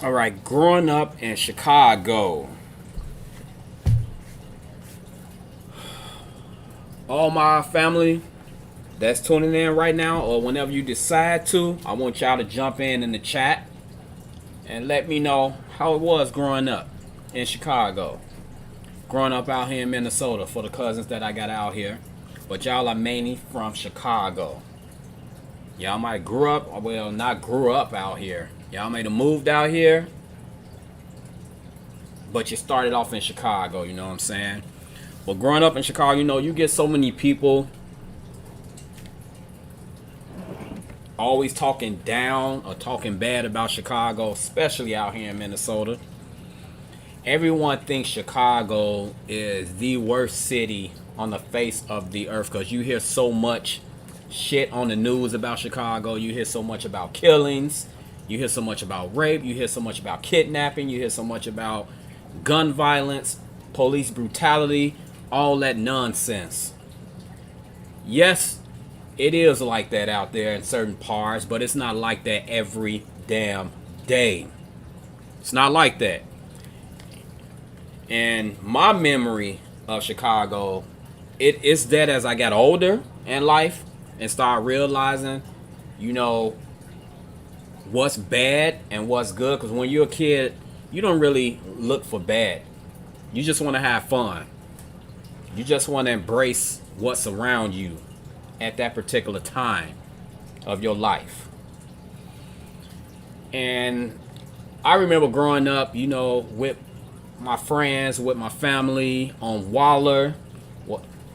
All right, growing up in Chicago, all my family that's tuning in right now, or whenever you decide to, I want y'all to jump in the chat and let me know how it was growing up in Chicago. Growing up out here in Minnesota for the cousins that I got out here. But y'all are mainly from Chicago. Y'all might grew up, well, not grew up out here. Y'all might have moved out here, but you started off in Chicago, you know what I'm saying? Well, growing up in Chicago, you get so many people always talking down or talking bad about Chicago, especially out here in Minnesota. Everyone thinks Chicago is the worst city on the face of the earth because you hear so much shit on the news about Chicago. You hear so much about killings. You hear so much about rape. You hear so much about kidnapping. You hear so much about gun violence, police brutality, all that nonsense. Yes, it is like that out there in certain parts, but it's not like that every damn day. It's not like that. And my memory of Chicago, it is that as I got older in life and started realizing, you know, what's bad and what's good. Because when you're a kid, you don't really look for bad. You just want to have fun. You just want to embrace what's around you at that particular time of your life. And I remember growing up, with my friends, with my family on Waller.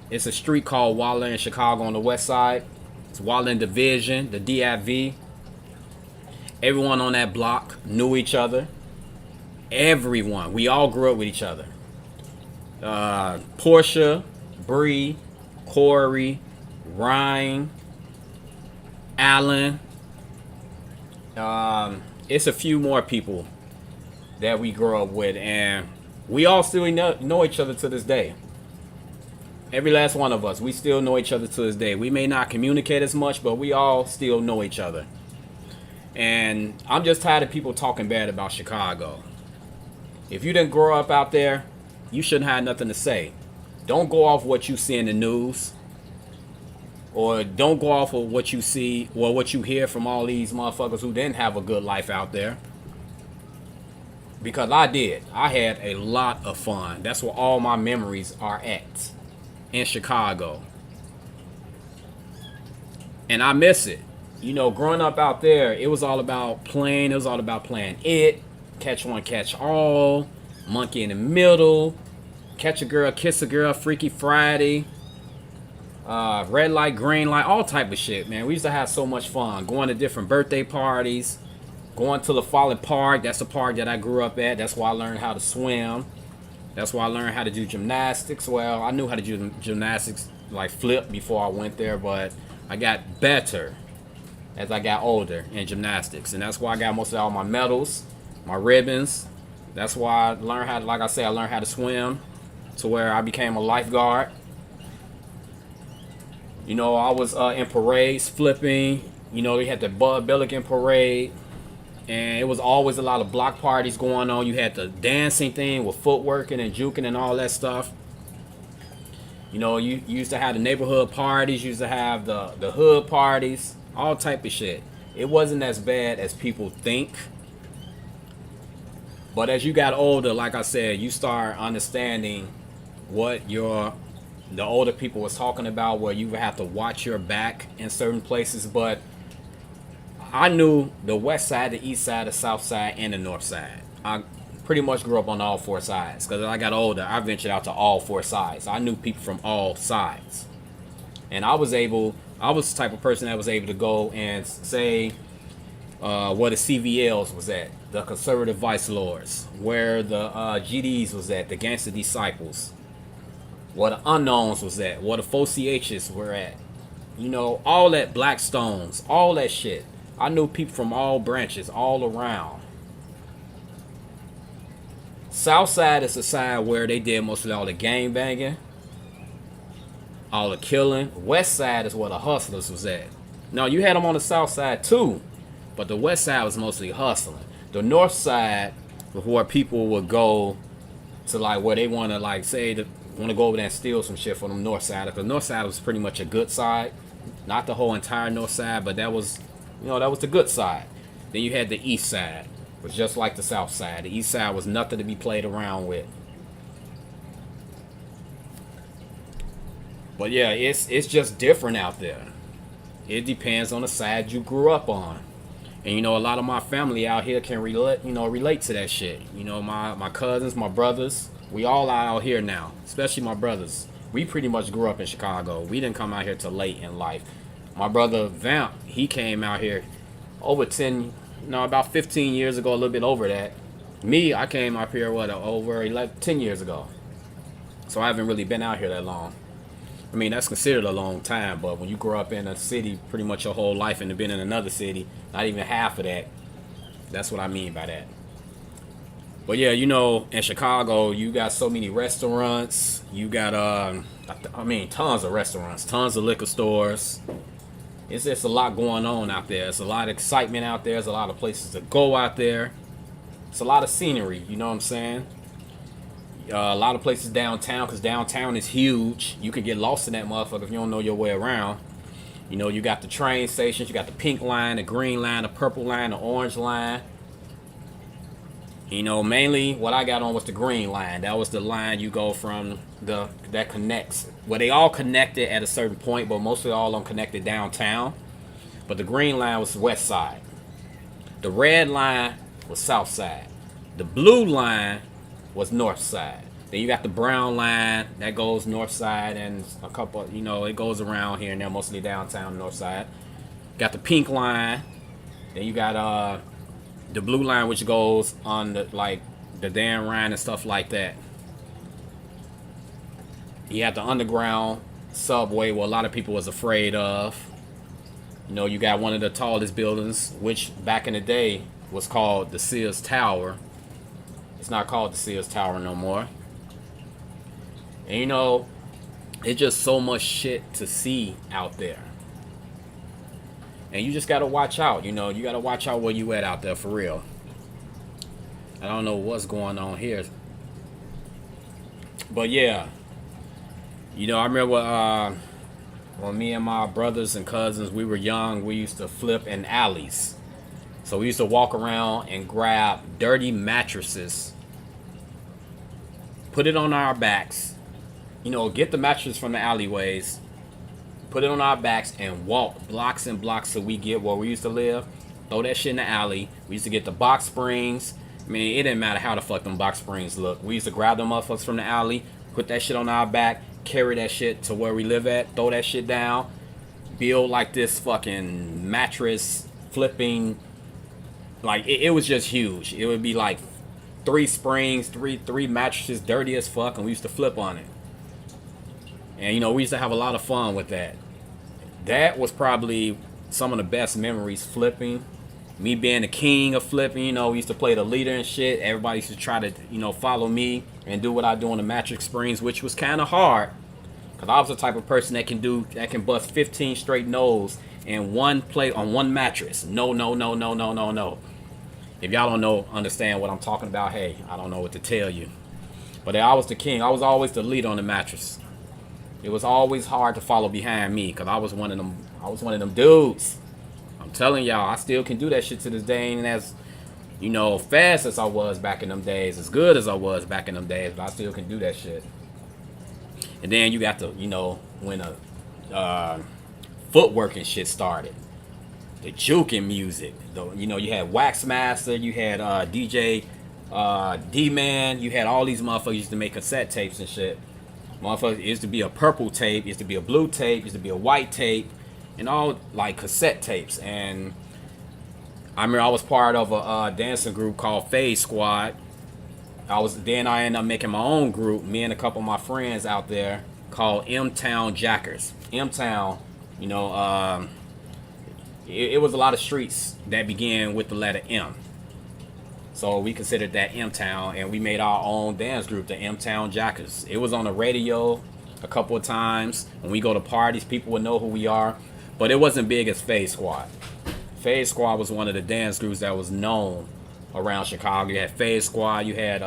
It's a street called Waller in Chicago on the west side. It's Waller and Division, the DIV. Everyone on that block knew each other. Everyone. We all grew up with each other. Portia, Bree, Corey, Ryan, Allen. It's a few more people that we grew up with, and we all still know each other to this day. Every last one of us, we still know each other to this day. We may not communicate as much, but we all still know each other. And I'm just tired of people talking bad about Chicago. If you didn't grow up out there, you shouldn't have nothing to say. Don't go off what you see in the news, or don't go off of what you see or what you hear from all these motherfuckers who didn't have a good life out there. Because I did. I had a lot of fun. That's where all my memories are at, in Chicago. And I miss it. Growing up out there, it was all about playing. It was all about playing it. Catch one, catch all. Monkey in the middle. Catch a girl, kiss a girl. Freaky Friday. Red light, green light. All type of shit, man. We used to have so much fun. Going to different birthday parties. Going to the Follet Park. That's the park that I grew up at. That's why I learned how to swim. That's why I learned how to do gymnastics. Well, I knew how to do gymnastics, like flip, before I went there, but I got better as I got older in gymnastics. And that's why I got most of all my medals, my ribbons. That's why I learned how to, like I said, I learned how to swim to where I became a lifeguard. I was in parades flipping. We had the Bud Billiken parade. And it was always a lot of block parties going on. You had the dancing thing with footworking and juking and all that stuff. You used to have the neighborhood parties. You used to have the hood parties. All type of shit. It wasn't as bad as people think. But as you got older, like I said, you start understanding what the older people was talking about, where you would have to watch your back in certain places. But I knew the west side, the east side, the south side, and the north side. I pretty much grew up on all four sides. Because as I got older, I ventured out to all four sides. I knew people from all sides. And I was the type of person that was able to go and say where the CVLs was at, the Conservative Vice Lords, where the GDs was at, the Gangster Disciples, where the Unknowns was at, where the 4CHs were at. All that Blackstones, all that shit. I knew people from all branches, all around. Southside is the side where they did mostly all the gang banging, all the killing. West side is where the hustlers was at. Now, you had them on the south side too, but the west side was mostly hustling. The north side was where people would go to, like, where they want to, like, say that want to go over there and steal some shit from the north side. Because the north side was pretty much a good side, not the whole entire north side, but that was, that was the good side. Then you had the east side, was just like the south side. The east side was nothing to be played around with. But yeah, it's just different out there. It depends on the side you grew up on. And a lot of my family out here can relate to that shit. My cousins, my brothers, we all are out here now, especially my brothers. We pretty much grew up in Chicago. We didn't come out here till late in life. My brother Vamp, he came out here about 15 years ago, a little bit over that. Me, I came up here, over 10 years ago. So I haven't really been out here that long. I mean, that's considered a long time, but when you grow up in a city pretty much your whole life and have been in another city, not even half of that, that's what I mean by that. But yeah, in Chicago, you got so many restaurants. You got, tons of restaurants, tons of liquor stores. It's just a lot going on out there. It's a lot of excitement out there. There's a lot of places to go out there. It's a lot of scenery, you know what I'm saying? A lot of places downtown, because downtown is huge. You can get lost in that motherfucker if you don't know your way around. You got the train stations. You got the pink line, the green line, the purple line, the orange line. Mainly what I got on was the green line. That was the line you go from that connects. Well, they all connected at a certain point, but mostly all of them connected downtown. But the green line was west side. The red line was south side. The blue line was north side. Then you got the brown line that goes north side, and a couple, it goes around here and there, mostly downtown north side. Got the pink line. Then you got the blue line, which goes on the Dan Ryan and stuff like that. You have the underground subway, where a lot of people was afraid of. You got one of the tallest buildings, which back in the day was called the Sears Tower. It's not called the Sears Tower no more. And it's just so much shit to see out there. And you just gotta watch out, you gotta watch out where you at out there for real. I don't know what's going on here. But yeah. I remember when me and my brothers and cousins, we were young, we used to flip in alleys. So we used to walk around and grab dirty mattresses, put it on our backs, get the mattress from the alleyways, put it on our backs, and walk blocks and blocks till we get where we used to live. Throw that shit in the alley. We used to get the box springs. I mean, it didn't matter how the fuck them box springs look. We used to grab them motherfuckers from the alley, put that shit on our back, carry that shit to where we live at, throw that shit down, build like this fucking mattress flipping. Like, it was just huge. It would be like 3 springs, three mattresses, dirty as fuck, and we used to flip on it. And we used to have a lot of fun with that. That was probably some of the best memories, flipping. Me being the king of flipping, we used to play the leader and shit. Everybody used to try to, follow me and do what I do on the mattress springs, which was kind of hard. Because I was the type of person that can bust 15 straight no's in one play on one mattress. No. If y'all don't understand what I'm talking about, hey, I don't know what to tell you. But I was the king. I was always the leader on the mattress. It was always hard to follow behind me, because I was one of them dudes. I'm telling y'all, I still can do that shit to this day, and as fast as I was back in them days, as good as I was back in them days, but I still can do that shit. And then you got to, when footwork and shit started, the juking music. You had Waxmaster, you had DJ D-Man, you had all these motherfuckers used to make cassette tapes and shit. Motherfuckers, it used to be a purple tape, it used to be a blue tape, it used to be a white tape, and all like cassette tapes. And I remember I was part of a dancing group called Fade Squad. I ended up making my own group, me and a couple of my friends out there, called M-Town Jackers. M-Town, it was a lot of streets that began with the letter M. So we considered that M-Town, and we made our own dance group, the M-Town Jackers. It was on the radio a couple of times. When we go to parties, people would know who we are. But it wasn't big as Fade Squad. Fade Squad was one of the dance groups that was known around Chicago. You had Fade Squad, you had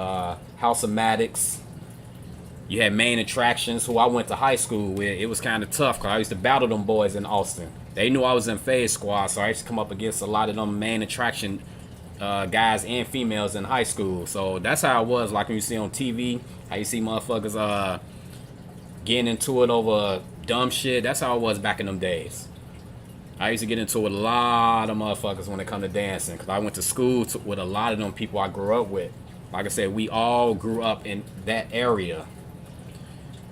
House of Maddox, you had Main Attractions, who I went to high school with. It was kind of tough because I used to battle them boys in Austin. They knew I was in Fade Squad, so I used to come up against a lot of them Main Attraction guys and females in high school. So that's how it was. Like when you see on TV, how you see motherfuckers getting into it over dumb shit. That's how it was back in them days. I used to get into it with a lot of motherfuckers when it come to dancing, because I went to school with a lot of them people I grew up with. Like I said, we all grew up in that area.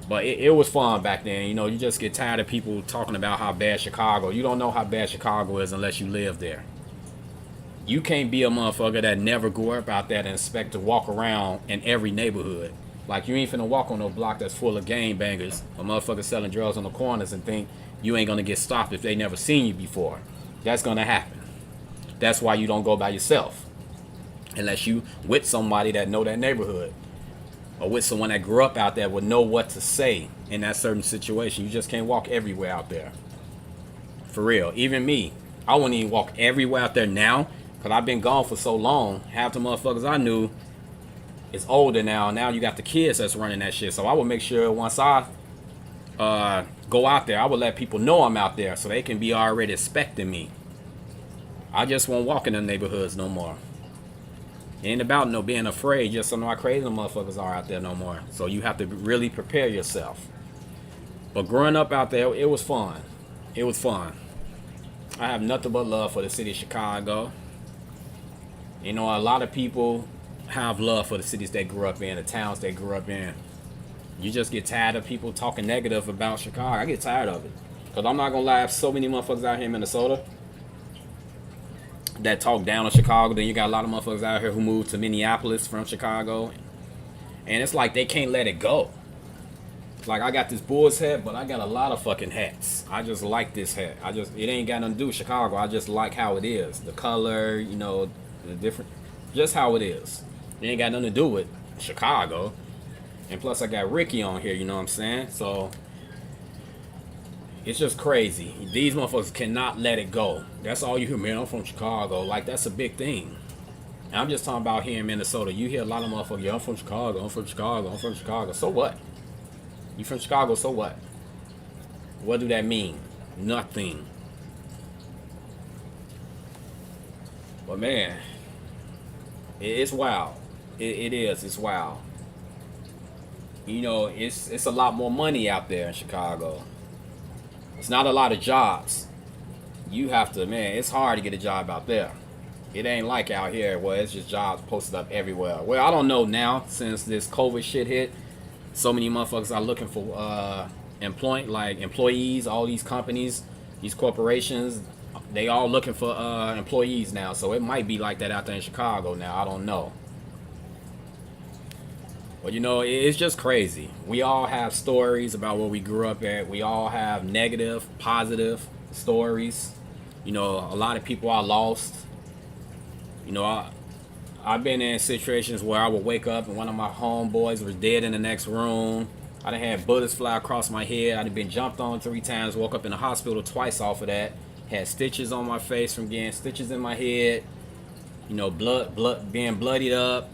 But it was fun back then. You know, you just get tired of people talking about how bad Chicago. You don't know how bad Chicago is unless you live there. You can't be a motherfucker that never grew up out there and expect to walk around in every neighborhood. Like, you ain't finna walk on no block that's full of gangbangers or motherfuckers selling drugs on the corners and think you ain't gonna get stopped if they never seen you before. That's gonna happen. That's why you don't go by yourself. Unless you with somebody that know that neighborhood. Or with someone that grew up out there would know what to say in that certain situation. You just can't walk everywhere out there. For real. Even me. I wouldn't even walk everywhere out there now, because I've been gone for so long. Half the motherfuckers I knew is older now. Now you got the kids that's running that shit. So I would make sure once I go out there, I would let people know I'm out there so they can be already expecting me. I just won't walk in the neighborhoods no more. It ain't about no being afraid, just to know how crazy the motherfuckers are out there no more. So you have to really prepare yourself. But growing up out there, it was fun. It was fun. I have nothing but love for the city of Chicago. You know, a lot of people have love for the cities they grew up in, the towns they grew up in. You just get tired of people talking negative about Chicago. I get tired of it. Because I'm not going to lie, so many motherfuckers out here in Minnesota that talk down on Chicago. Then you got a lot of motherfuckers out here who moved to Minneapolis from Chicago. And it's like they can't let it go. Like, I got this Bulls hat, but I got a lot of fucking hats. I just like this hat. It ain't got nothing to do with Chicago. I just like how it is. The color, you know, the different, just how it is. It ain't got nothing to do with Chicago. And plus I got Ricky on here, you know what I'm saying? So it's just crazy. These motherfuckers cannot let it go. That's all you hear, man, I'm from Chicago. Like, that's a big thing. And I'm just talking about here in Minnesota. You hear a lot of motherfuckers, yeah, I'm from Chicago, I'm from Chicago, I'm from Chicago. So what? You from Chicago, so what? What do that mean? Nothing. But man, it's wild. It is. It's wild. You know, it's a lot more money out there in Chicago. It's not a lot of jobs. You have to, man, it's hard to get a job out there. It ain't like out here where it's just jobs posted up everywhere. Well, I don't know now, since this COVID shit hit. So many motherfuckers are looking for employees, all these companies, these corporations, they all looking for employees now. So it might be like that out there in Chicago now. I don't know. But you know, it's just crazy. We all have stories about where we grew up at. We all have negative, positive stories. You know, a lot of people are lost. You know, I've been in situations where I would wake up and one of my homeboys was dead in the next room. I done had bullets fly across my head. I done been jumped on 3 times, woke up in the hospital twice off of that. Had stitches on my face from getting stitches in my head. You know, blood being bloodied up.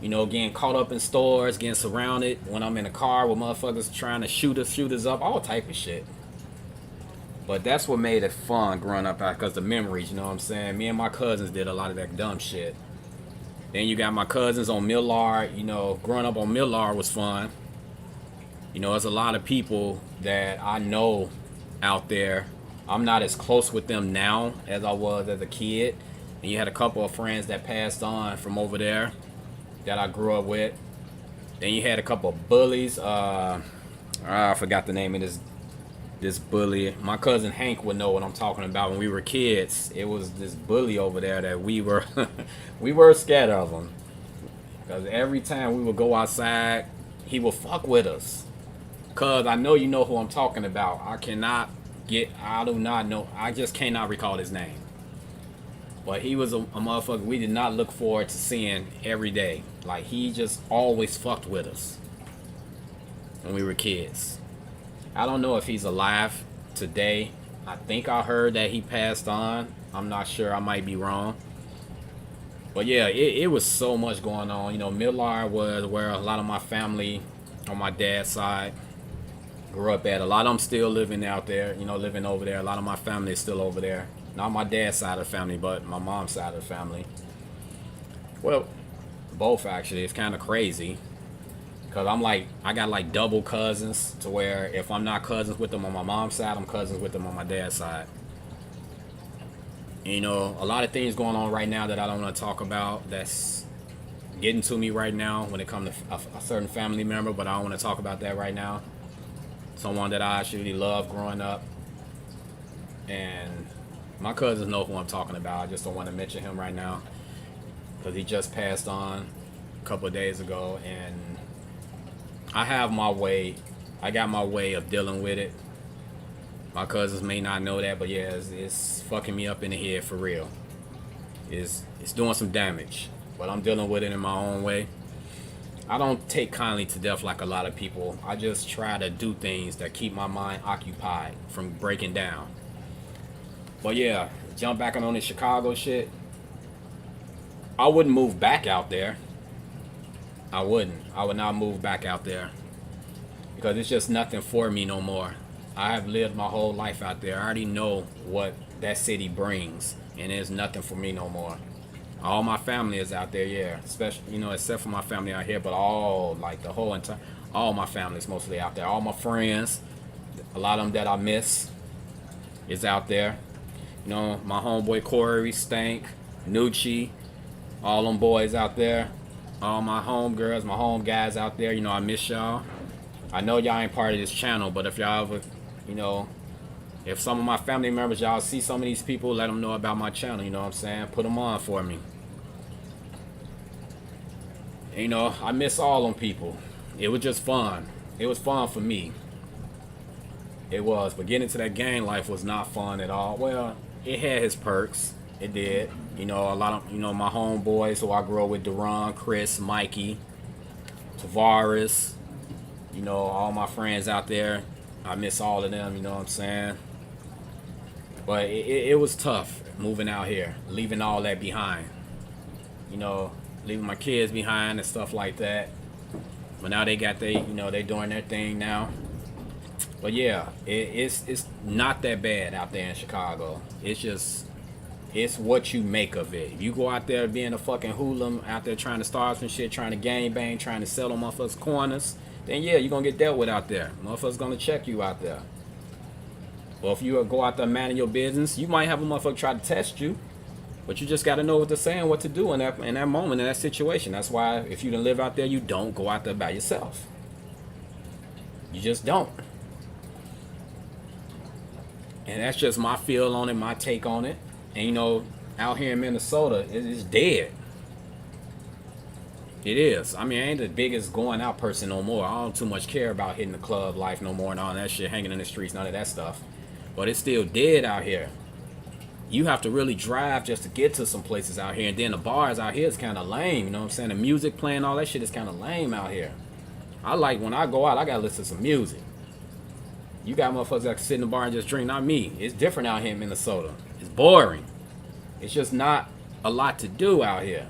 You know, getting caught up in stores, getting surrounded when I'm in a car with motherfuckers trying to shoot us up, all type of shit. But that's what made it fun growing up out, because the memories, you know what I'm saying? Me and my cousins did a lot of that dumb shit. Then you got my cousins on Millard. You know, growing up on Millard was fun. You know, there's a lot of people that I know out there. I'm not as close with them now as I was as a kid. And you had a couple of friends that passed on from over there that I grew up with. Then you had a couple of bullies. I forgot the name of this bully. My cousin Hank would know what I'm talking about. When we were kids, it was this bully over there that we were we were scared of him, because every time we would go outside, he would fuck with us. Cause I know you know who I'm talking about. I do not know. I just cannot recall his name. But he was a motherfucker we did not look forward to seeing every day. Like, he just always fucked with us when we were kids. I don't know if he's alive today. I think I heard that he passed on. I'm not sure. I might be wrong. But yeah, it was so much going on. You know, Millar was where a lot of my family on my dad's side grew up at. A lot of them still living out there, you know, living over there. A lot of my family is still over there. Not my dad's side of the family, but my mom's side of the family. Well, both actually. It's kind of crazy because I got like double cousins to where if I'm not cousins with them on my mom's side, I'm cousins with them on my dad's side. You know, a lot of things going on right now that I don't want to talk about. That's getting to me right now when it comes to a certain family member, but I don't want to talk about that right now. Someone that I actually loved growing up, and my cousins know who I'm talking about. I just don't want to mention him right now because he just passed on a couple of days ago, and I have my way. I got my way of dealing with it. My cousins may not know that, but yeah, it's fucking me up in the head for real. It's doing some damage, but I'm dealing with it in my own way. I don't take kindly to death like a lot of people. I just try to do things that keep my mind occupied from breaking down. But yeah, jump back on this Chicago shit. I wouldn't move back out there. I wouldn't. I would not move back out there because it's just nothing for me no more. I have lived my whole life out there. I already know what that city brings, and there's nothing for me no more. All my family is out there, yeah. Especially, you know, except for my family out here, but all my family is mostly out there. All my friends, a lot of them that I miss, is out there. You know, my homeboy Corey, Stank, Nucci, all them boys out there. All my home girls, my home guys out there. You know, I miss y'all. I know y'all ain't part of this channel, but if y'all ever, you know, if some of my family members, y'all see some of these people, let them know about my channel, you know what I'm saying? Put them on for me. You know, I miss all them people. It was just fun. It was fun for me. It was. But getting into that gang life was not fun at all. Well, it had its perks. It did. You know, a lot of, you know, my homeboys who I grew up with, Deron, Chris, Mikey, Tavares, you know, all my friends out there. I miss all of them, you know what I'm saying? But it was tough moving out here, leaving all that behind. You know, leaving my kids behind and stuff like that. But now they got they doing their thing now. But yeah, it's not that bad out there in Chicago. It's what you make of it. If you go out there being a fucking hoodlum, out there trying to start some shit, trying to gang bang, trying to sell on motherfuckers' corners, then yeah, you're gonna get dealt with out there. Motherfuckers gonna check you out there. Or if you go out there minding your business, you might have a motherfucker try to test you. But you just got to know what to say and what to do in that moment, in that situation. That's why if you done live out there, you don't go out there by yourself. You just don't. And that's just my feel on it, my take on it. And you know, out here in Minnesota, it's dead. It is. I mean, I ain't the biggest going out person no more. I don't too much care about hitting the club life no more and all that shit, hanging in the streets, none of that stuff. But it's still dead out here. You have to really drive just to get to some places out here. And then the bars out here is kind of lame. You know what I'm saying? The music playing, all that shit is kind of lame out here. I like when I go out, I got to listen to some music. You got motherfuckers that can sit in the bar and just drink. Not me. It's different out here in Minnesota. It's boring. It's just not a lot to do out here.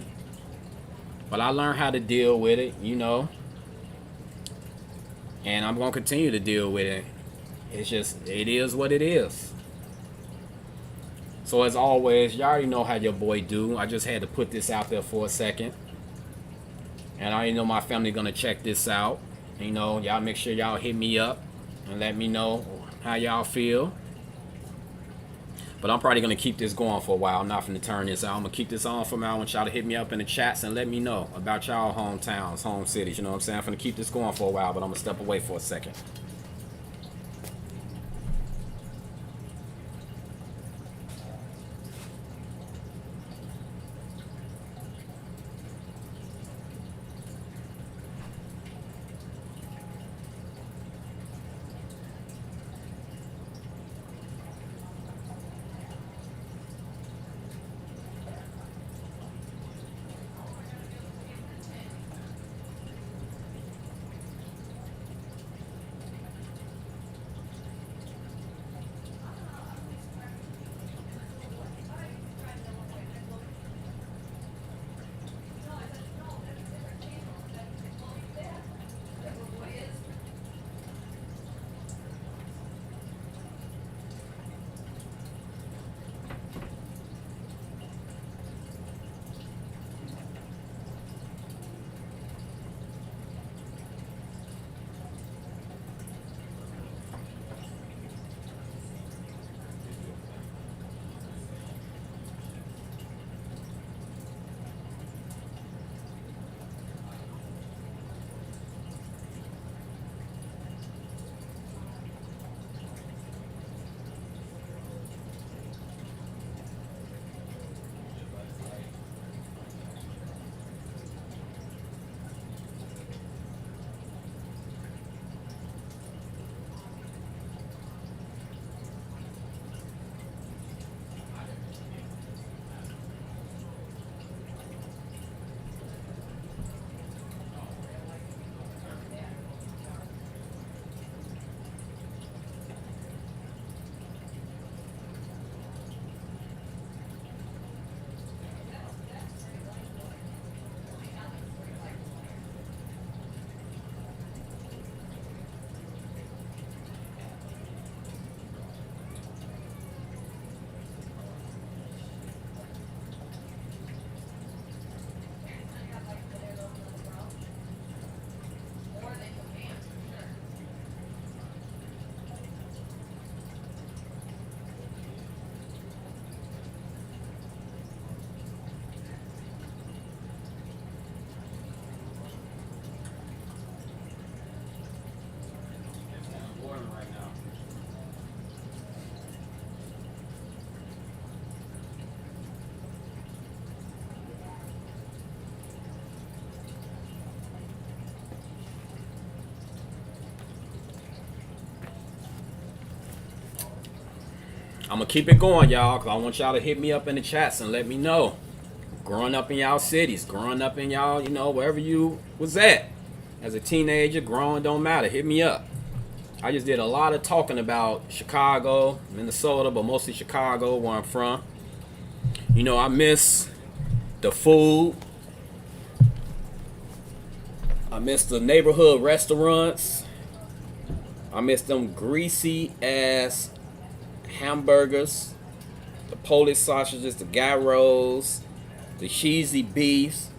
But I learned how to deal with it, you know. And I'm going to continue to deal with it. It's just, it is what it is. So as always, y'all already know how your boy do. I just had to put this out there for a second. And I already know my family gonna check this out. You know, y'all make sure y'all hit me up and let me know how y'all feel. But I'm probably gonna keep this going for a while. I'm not gonna turn this out. I'm gonna keep this on for now. I want y'all to hit me up in the chats and let me know about y'all hometowns, home cities. You know what I'm saying? I'm gonna keep this going for a while, but I'm gonna step away for a second. I'm gonna keep it going, y'all, because I want y'all to hit me up in the chats and let me know. Growing up in y'all cities, growing up in y'all, wherever you was at. As a teenager, growing, don't matter. Hit me up. I just did a lot of talking about Chicago, Minnesota, but mostly Chicago, where I'm from. I miss the food. I miss the neighborhood restaurants. I miss them greasy ass hamburgers, the Polish sausages, the gyros, the cheesy beefs.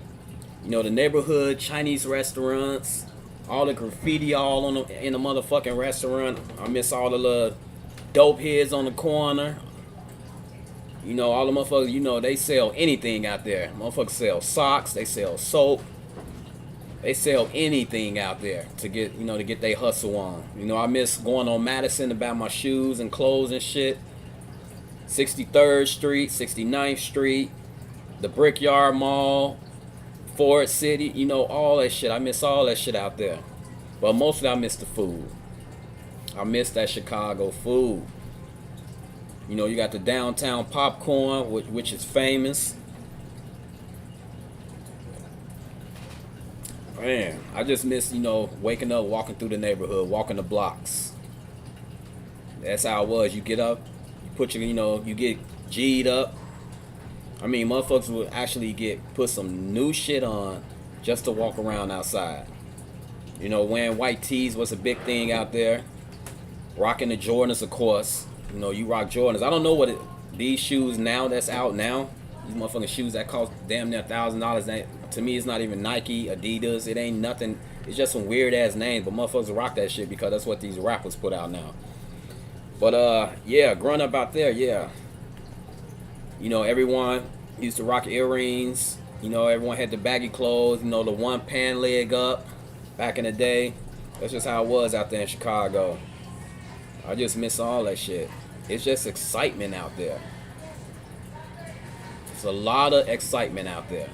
The neighborhood Chinese restaurants, all the graffiti all in the motherfucking restaurant. I miss all the little dope heads on the corner. All the motherfuckers, they sell anything out there. Motherfuckers sell socks, they sell soap. They sell anything out there to get their hustle on. I miss going on Madison to buy my shoes and clothes and shit. 63rd Street, 69th Street, the Brickyard Mall, Ford City, all that shit. I miss all that shit out there. But mostly I miss the food. I miss that Chicago food. You got the downtown popcorn, which is famous. Man, I just miss, waking up, walking through the neighborhood, walking the blocks. That's how it was. You get up, you put your, you get G'd up. I mean, motherfuckers would actually put some new shit on just to walk around outside. Wearing white tees was a big thing out there. Rocking the Jordans, of course. You rock Jordans. I don't know these shoes now that's out now. These motherfucking shoes that cost damn near $1,000. To me, it's not even Nike, Adidas. It ain't nothing. It's just some weird ass names. But motherfuckers rock that shit because that's what these rappers put out now. But yeah, growing up out there, yeah. Everyone used to rock earrings. Everyone had the baggy clothes. The one pan leg up back in the day. That's just how it was out there in Chicago. I just miss all that shit. It's just excitement out there. It's a lot of excitement out there.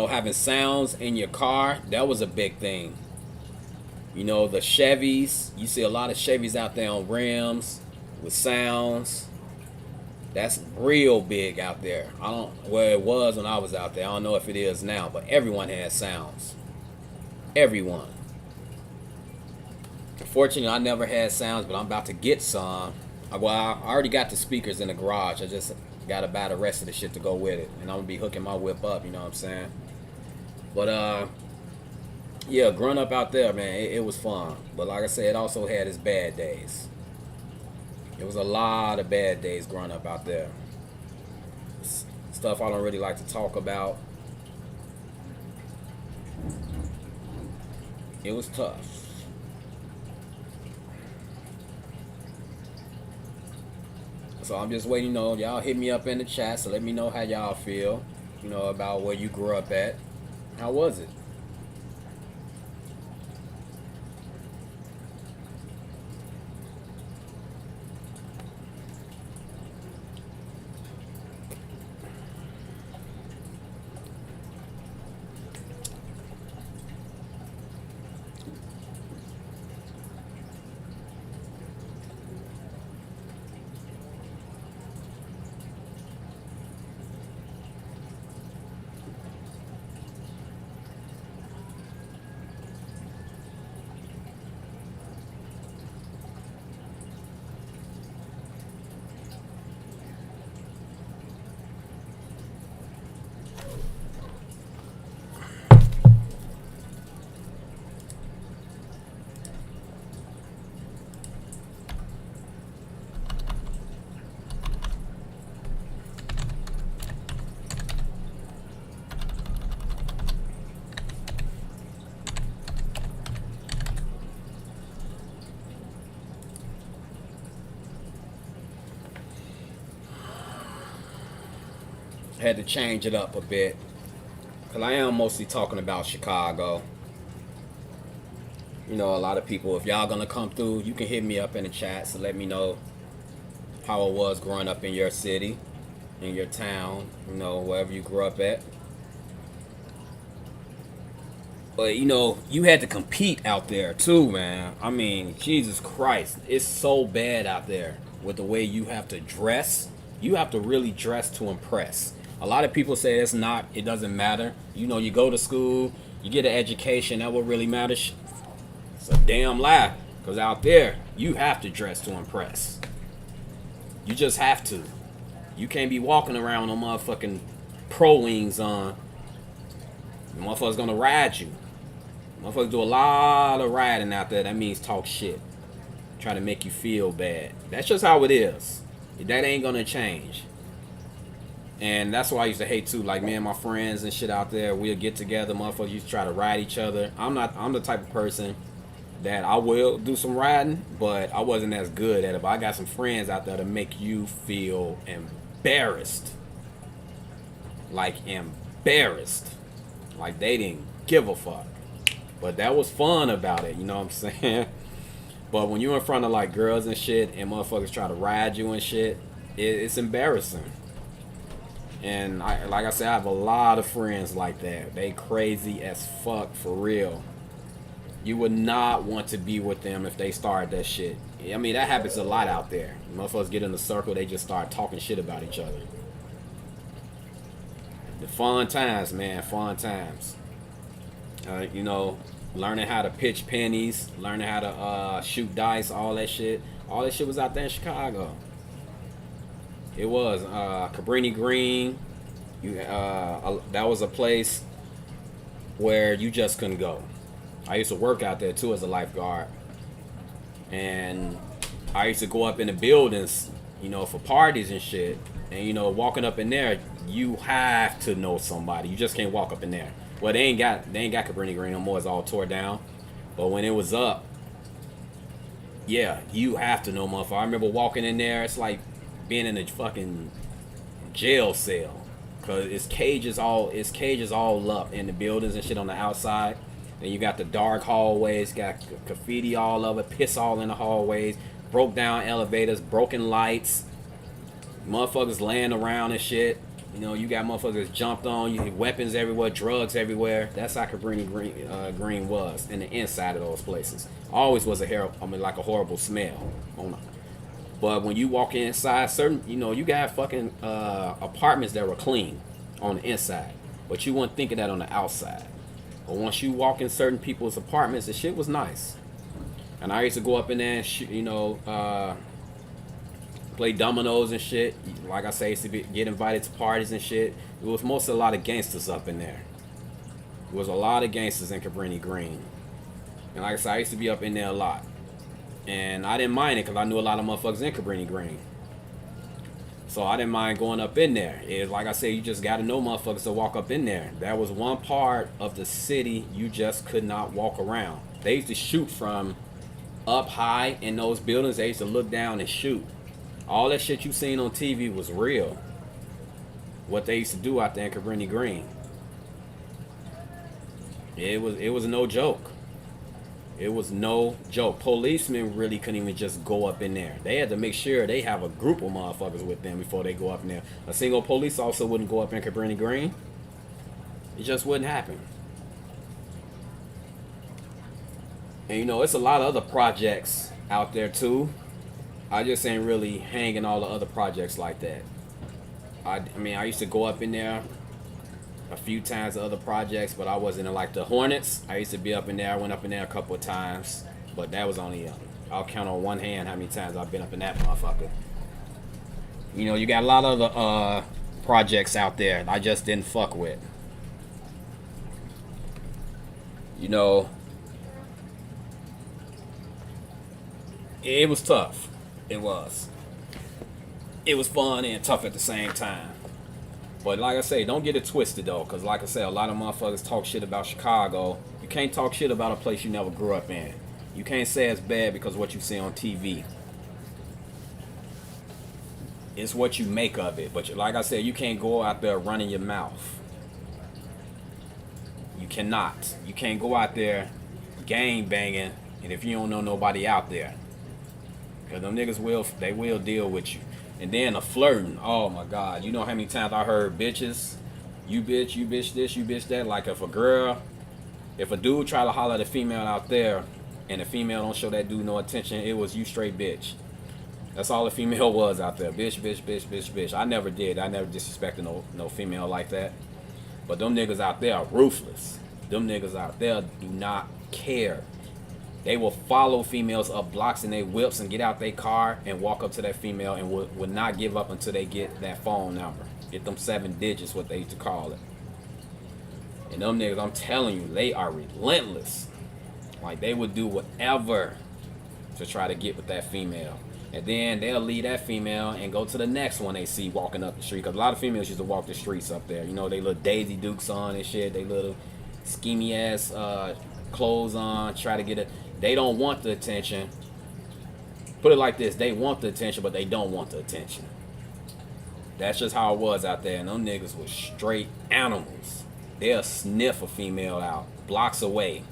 Having sounds in your car, that was a big thing. The Chevys, you see a lot of Chevys out there on rims with sounds. That's real big out there. It was when I was out there. I don't know if it is now, but everyone has sounds. Everyone. Unfortunately, I never had sounds, but I'm about to get some. Well, I already got the speakers in the garage. I just gotta buy the rest of the shit to go with it, and I'm gonna be hooking my whip up. You know what I'm saying? But yeah, growing up out there, man, it was fun. But like I said, it also had its bad days. It was a lot of bad days growing up out there. Stuff I don't really like to talk about. It was tough. So I'm just waiting, y'all hit me up in the chat, so let me know how y'all feel, about where you grew up at. How was it? Had to change it up a bit. Because I am mostly talking about Chicago. You know, a lot of people, if y'all gonna come through, you can hit me up in the chat. So let me know how it was growing up in your city, in your town, you know, wherever you grew up at. But, you know, you had to compete out there too, man. I mean, Jesus Christ. It's so bad out there with the way you have to dress. You have to really dress to impress. A lot of people say it doesn't matter. You know, you go to school, you get an education, that what really matters. It's a damn lie. Because out there, you have to dress to impress. You just have to. You can't be walking around with motherfucking pro wings on. The motherfucker's gonna ride you. Motherfuckers do a lot of riding out there. That means talk shit. Try to make you feel bad. That's just how it is. That ain't gonna change. And that's why I used to hate too. Like me and my friends and shit out there, we'll get together. Motherfuckers used to try to ride each other. I'm the type of person that I will do some riding, but I wasn't as good at it. But I got some friends out there to make you feel embarrassed. Like embarrassed. Like they didn't give a fuck. But that was fun about it, you know what I'm saying? But when you're in front of like girls and shit and motherfuckers try to ride you and shit, it's embarrassing. And like I said, I have a lot of friends like that. They crazy as fuck for real. You would not want to be with them if they started that shit. I mean, that happens a lot out there. Motherfuckers get in a circle, they just start talking shit about each other. The fun times, man, fun times. You know, learning how to pitch pennies, learning how to shoot dice, all that shit. All that shit was out there in Chicago. It was Cabrini Green. That was a place where you just couldn't go. I used to work out there too as a lifeguard, and I used to go up in the buildings, you know, for parties and shit. And you know, walking up in there, you have to know somebody. You just can't walk up in there. Well, they ain't got Cabrini Green no more. It's all tore down. But when it was up, yeah, you have to know, motherfucker. I remember walking in there. It's like being in a fucking jail cell, cause it's cages all up in the buildings and shit on the outside. Then you got the dark hallways, got graffiti all over, piss all in the hallways, broke down elevators, broken lights, motherfuckers laying around and shit. You know, you got motherfuckers jumped on, you had weapons everywhere, drugs everywhere. That's how Cabrini Green was in the inside of those places. Always was like a horrible smell. But when you walk inside, you know, you got fucking apartments that were clean on the inside, but you wouldn't think of that on the outside. But once you walk in certain people's apartments, the shit was nice. And I used to go up in there and play dominoes and shit. Like I say, I used to get invited to parties and shit. It was mostly a lot of gangsters up in there. There was a lot of gangsters in Cabrini Green. And like I said, I used to be up in there a lot. And I didn't mind it because I knew a lot of motherfuckers in Cabrini Green. So I didn't mind going up in there. It's like I said, you just got to know motherfuckers to walk up in there. That was one part of the city you just could not walk around. They used to shoot from up high in those buildings. They used to look down and shoot. All that shit you seen on TV was real. What they used to do out there in Cabrini Green. It was no joke. It was no joke. Policemen really couldn't even just go up in there. They had to make sure they have a group of motherfuckers with them before they go up in there. A single police officer wouldn't go up in Cabrini Green. It just wouldn't happen. And you know, it's a lot of other projects out there too. I just ain't really hanging all the other projects like that. I mean, I used to go up in there a few times to other projects, but I wasn't in like the Hornets. I used to be up in there. I went up in there a couple of times, but that was only I'll count on one hand how many times I've been up in that motherfucker. You know, you got a lot of other projects out there I just didn't fuck with. You know, it was tough. It was fun and tough at the same time. But like I say, don't get it twisted though, because like I say, a lot of motherfuckers talk shit about Chicago. You can't talk shit about a place you never grew up in. You can't say it's bad because of what you see on TV. It's what you make of it. But like I said, you can't go out there running your mouth. You cannot. You can't go out there gang banging, and if you don't know nobody out there, because them niggas will deal with you. And then the flirting. Oh my God. You know how many times I heard bitches, you bitch this, you bitch that. Like if a dude try to holler at a female out there, and the female don't show that dude no attention, it was you straight bitch. That's all the female was out there. Bitch, bitch, bitch, bitch, bitch. I never did. I never disrespected no female like that. But them niggas out there are ruthless. Them niggas out there do not care. They will follow females up blocks in their whips and get out their car and walk up to that female and would not give up until they get that phone number. Get them 7 digits, what they used to call it. And them niggas, I'm telling you, they are relentless. Like, they would do whatever to try to get with that female. And then they'll leave that female and go to the next one they see walking up the street. Because a lot of females used to walk the streets up there. You know, they little Daisy Dukes on and shit. They little schemy ass clothes on. Try to get it. They don't want the attention. Put it like this. They want the attention, but they don't want the attention. That's just how it was out there. And them niggas was straight animals. They'll sniff a female out blocks away.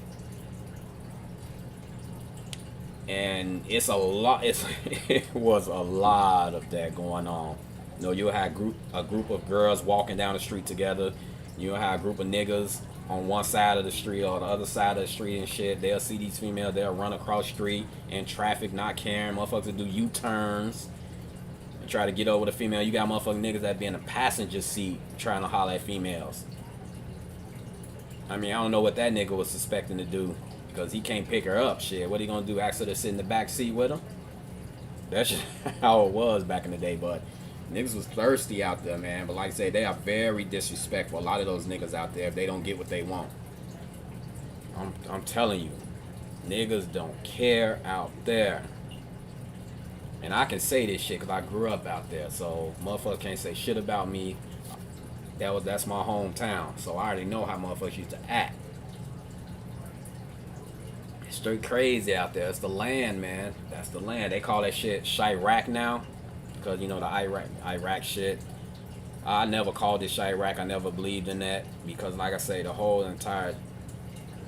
And it's a lot. It was a lot of that going on. You know, you'll have a group of girls walking down the street together. You'll have a group of niggas on one side of the street or the other side of the street and shit. They'll see these females. They'll run across the street in traffic, not caring. Motherfuckers do U-turns and try to get over the female. You got motherfucking niggas that be in the passenger seat trying to holler at females. I mean, I don't know what that nigga was suspecting to do. Because he can't pick her up, shit. What he gonna do? Ask her to sit in the back seat with him? That's just how it was back in the day. But niggas was thirsty out there, man. But like I say, they are very disrespectful. A lot of those niggas out there, if they don't get what they want. I'm telling you, niggas don't care out there. And I can say this shit because I grew up out there. So motherfuckers can't say shit about me. That's my hometown. So I already know how motherfuckers used to act. Straight crazy out there. It's the land, man. That's the land. They call that shit Chirac now, because you know the Iraq shit. I never called it Chirac. I never believed in that because, like I say, the whole entire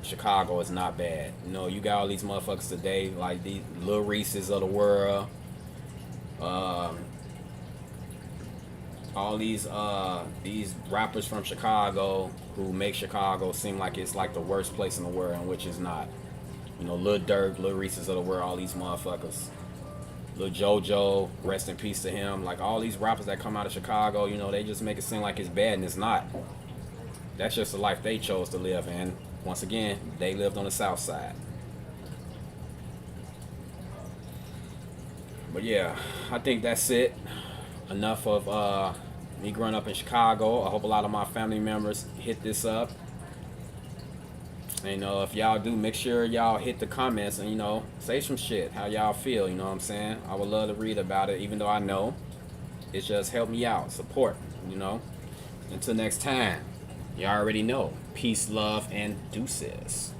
Chicago is not bad. You know, you got all these motherfuckers today, like these Lil Reese's of the world. All these rappers from Chicago who make Chicago seem like it's like the worst place in the world, and which is not. You know, Lil Durk, Lil Reese's of the world, all these motherfuckers. Lil JoJo, rest in peace to him. Like, all these rappers that come out of Chicago, you know, they just make it seem like it's bad, and it's not. That's just the life they chose to live, and once again, they lived on the south side. But yeah, I think that's it. Enough of me growing up in Chicago. I hope a lot of my family members hit this up. And if y'all do, make sure y'all hit the comments and, say some shit, how y'all feel, you know what I'm saying? I would love to read about it, even though I know. It's just help me out, support, Until next time, y'all already know. Peace, love, and deuces.